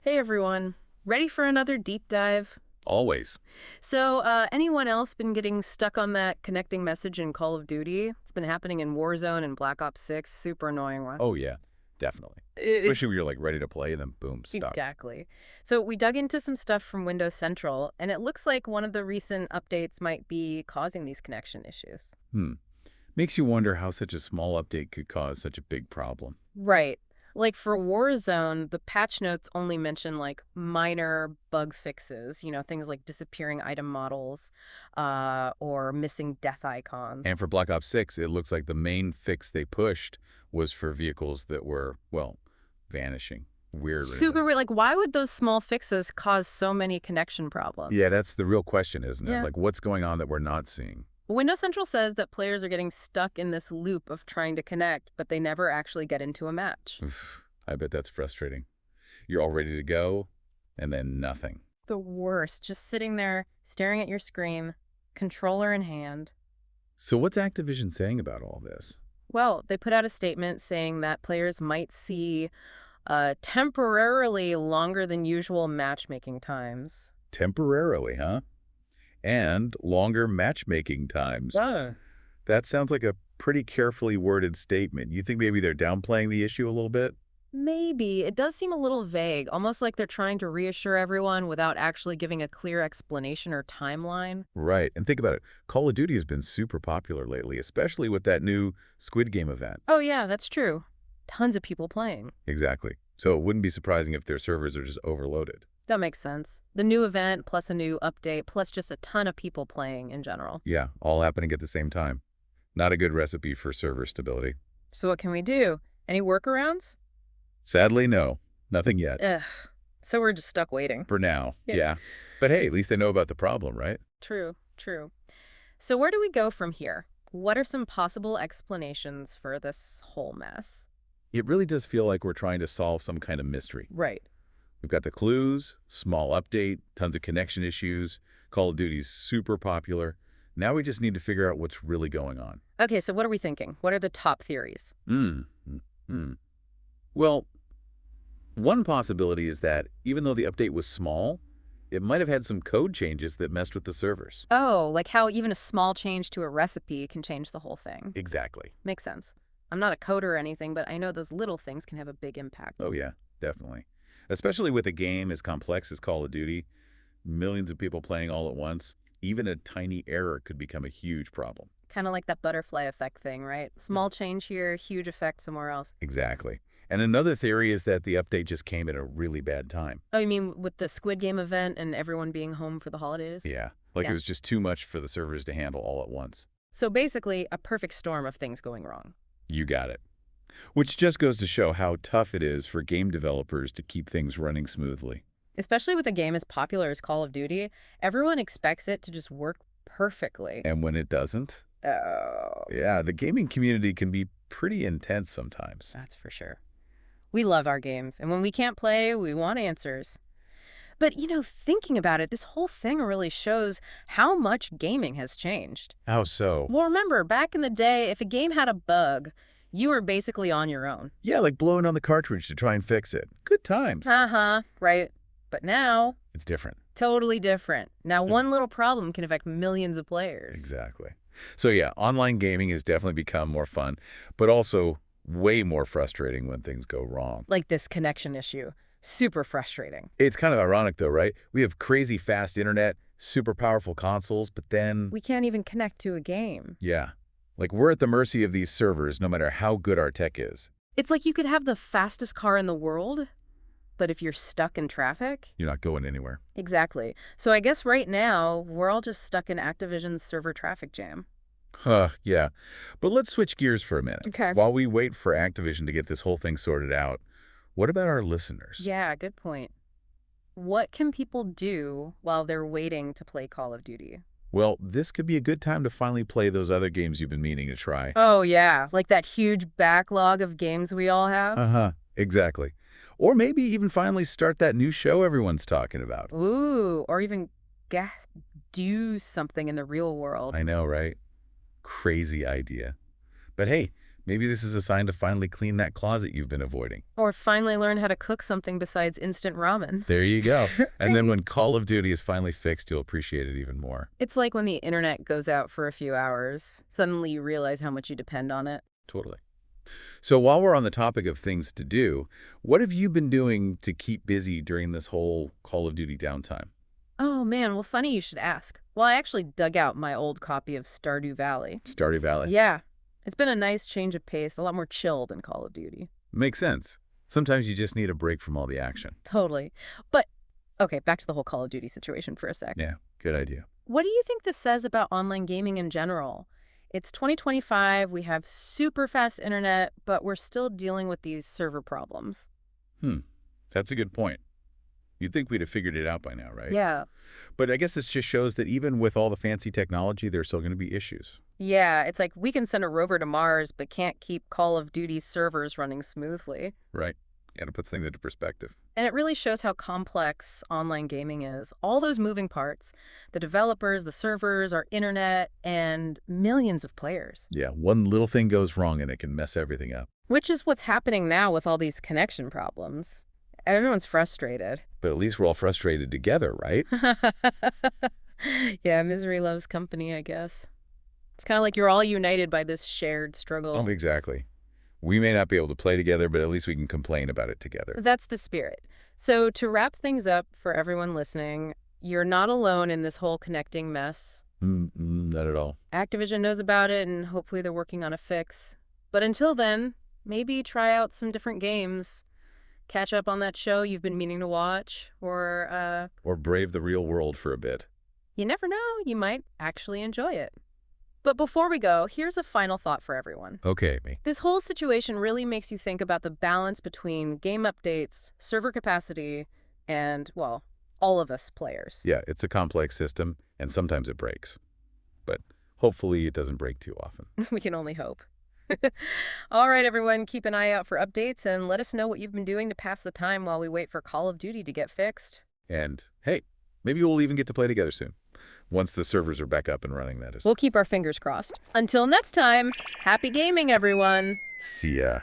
Hey everyone, ready for another deep dive? Always. Anyone else been getting stuck on that connecting message in Call of Duty? It's been happening in Warzone and Black Ops 6. Super annoying one. Oh, yeah, definitely. I- Especially when you're like ready to play and then boom, stuck. Exactly. So we dug into some stuff from Windows Central, and it looks like one of the recent updates might be causing these connection issues. Hmm. Makes you wonder how such a small update could cause such a big problem. Right. Like for Warzone, the patch notes only mention like minor bug fixes, things like disappearing item models, or missing death icons. And for Black Ops 6, it looks like the main fix they pushed was for vehicles that were, well, vanishing. Super weird. Like, why would those small fixes cause so many connection problems? Yeah, that's the real question, isn't it? Yeah. Like, what's going on that we're not seeing? Windows Central says that players are getting stuck in this loop of trying to connect, but they never actually get into a match. Oof, I bet that's frustrating. You're all ready to go, and then nothing. The worst. Just sitting there, staring at your screen, controller in hand. So what's Activision saying about all this? Well, they put out a statement saying that players might see temporarily longer than usual matchmaking times. Temporarily, huh? And longer matchmaking times. Oh. That sounds like a pretty carefully worded statement. You think maybe they're downplaying the issue a little bit? Maybe. It does seem a little vague, almost like they're trying to reassure everyone without actually giving a clear explanation or timeline. Right. And think about it. Call of Duty has been super popular lately, especially with that new Squid Game event. Oh, yeah, that's true. Tons of people playing. Exactly. So it wouldn't be surprising if their servers are just overloaded. That makes sense. The new event, plus a new update, plus just a ton of people playing in general. Yeah, all happening at the same time. Not a good recipe for server stability. So what can we do? Any workarounds? Sadly, no. Nothing yet. Ugh. So we're just stuck waiting. For now. Yeah. Yeah. But hey, at least they know about the problem, right? True, true. So where do we go from here? What are some possible explanations for this whole mess? It really does feel like we're trying to solve some kind of mystery. Right. We've got the clues, small update, tons of connection issues. Call of Duty's super popular. Now we just need to figure out what's really going on. Okay, so what are we thinking? What are the top theories? Well, one possibility is that even though the update was small, it might have had some code changes that messed with the servers. Oh, like how even a small change to a recipe can change the whole thing. Exactly. Makes sense. I'm not a coder or anything, but I know those little things can have a big impact. Oh, yeah, definitely. Especially with a game as complex as Call of Duty, millions of people playing all at once, even a tiny error could become a huge problem. Kind of like that butterfly effect thing, right? Small change here, huge effect somewhere else. Exactly. And another theory is that the update just came at a really bad time. Oh, you mean with the Squid Game event and everyone being home for the holidays? Yeah, like Yeah. it was just too much for the servers to handle all at once. So basically, a perfect storm of things going wrong. You got it. Which just goes to show how tough it is for game developers to keep things running smoothly. Especially with a game as popular as Call of Duty, everyone expects it to just work perfectly. And when it doesn't, Oh, yeah, the gaming community can be pretty intense sometimes. that's for sure. We love our games, and when we can't play, we want answers. But, thinking about it, this whole thing really shows how much gaming has changed. How so? Well, remember, back in the day, if a game had a bug, you were basically on your own. Yeah, like blowing on the cartridge to try and fix it. Good times. Uh-huh, right. But now, It's different. totally different. Now, one little problem can affect millions of players. Exactly. So yeah, online gaming has definitely become more fun, but also way more frustrating when things go wrong. Like this connection issue. Super frustrating. It's kind of ironic though, right? We have crazy fast internet, super powerful consoles, but then, We can't even connect to a game. yeah, like we're at the mercy of these servers no matter how good our tech is. It's like you could have the fastest car in the world, but if you're stuck in traffic. You're not going anywhere. Exactly. So I guess right now, we're all just stuck in Activision's server traffic jam. Yeah. But let's switch gears for a minute. Okay. While we wait for Activision to get this whole thing sorted out, what about our listeners? Yeah, good point. What can people do while they're waiting to play Call of Duty? Well, this could be a good time to finally play those other games you've been meaning to try. Oh, yeah. Like that huge backlog of games we all have? Uh-huh. Exactly. Or maybe even finally start that new show everyone's talking about. Ooh, or even do something in the real world. I know, right? Crazy idea. But hey, Maybe this is a sign to finally clean that closet you've been avoiding. Or finally learn how to cook something besides instant ramen. There you go. And then Right. when Call of Duty is finally fixed, you'll appreciate it even more. It's like when the internet goes out for a few hours. Suddenly you realize how much you depend on it. Totally. So while we're on the topic of things to do, what have you been doing to keep busy during this whole Call of Duty downtime? Oh man, well funny you should ask. Well, I actually dug out my old copy of Stardew Valley. Stardew Valley. Yeah, it's been a nice change of pace, a lot more chill than Call of Duty. Makes sense. Sometimes you just need a break from all the action. Totally. But, okay, back to the whole Call of Duty situation for a sec. Yeah, good idea. What do you think this says about online gaming in general? It's 2025, we have super fast internet, but we're still dealing with these server problems. That's a good point. You'd think we'd have figured it out by now, right? Yeah. But I guess this just shows that even with all the fancy technology, there's still going to be issues. Yeah, it's like we can send a rover to Mars, but can't keep Call of Duty servers running smoothly. Right. Yeah, to put things into perspective. And it really shows how complex online gaming is. All those moving parts, the developers, the servers, our internet, and millions of players. Yeah, one little thing goes wrong and it can mess everything up. Which is what's happening now with all these connection problems. Everyone's frustrated. But at least we're all frustrated together, right? Yeah, misery loves company, I guess. It's kind of like you're all united by this shared struggle. Oh, exactly. We may not be able to play together, but at least we can complain about it together. That's the spirit. So to wrap things up for everyone listening, you're not alone in this whole connecting mess. Not at all. Activision knows about it, and hopefully they're working on a fix. But until then, maybe try out some different games. Catch up on that show you've been meaning to watch, or Or brave the real world for a bit. you never know, you might actually enjoy it. But before we go, here's a final thought for everyone. Okay, Amy. This whole situation really makes you think about the balance between game updates, server capacity, and, well, all of us players. Yeah, it's a complex system, and sometimes it breaks. But hopefully it doesn't break too often. We can only hope. All right, everyone, keep an eye out for updates and let us know what you've been doing to pass the time while we wait for Call of Duty to get fixed. And hey, maybe we'll even get to play together soon. Once the servers are back up and running, that is. We'll keep our fingers crossed. Until next time, happy gaming, everyone! See ya.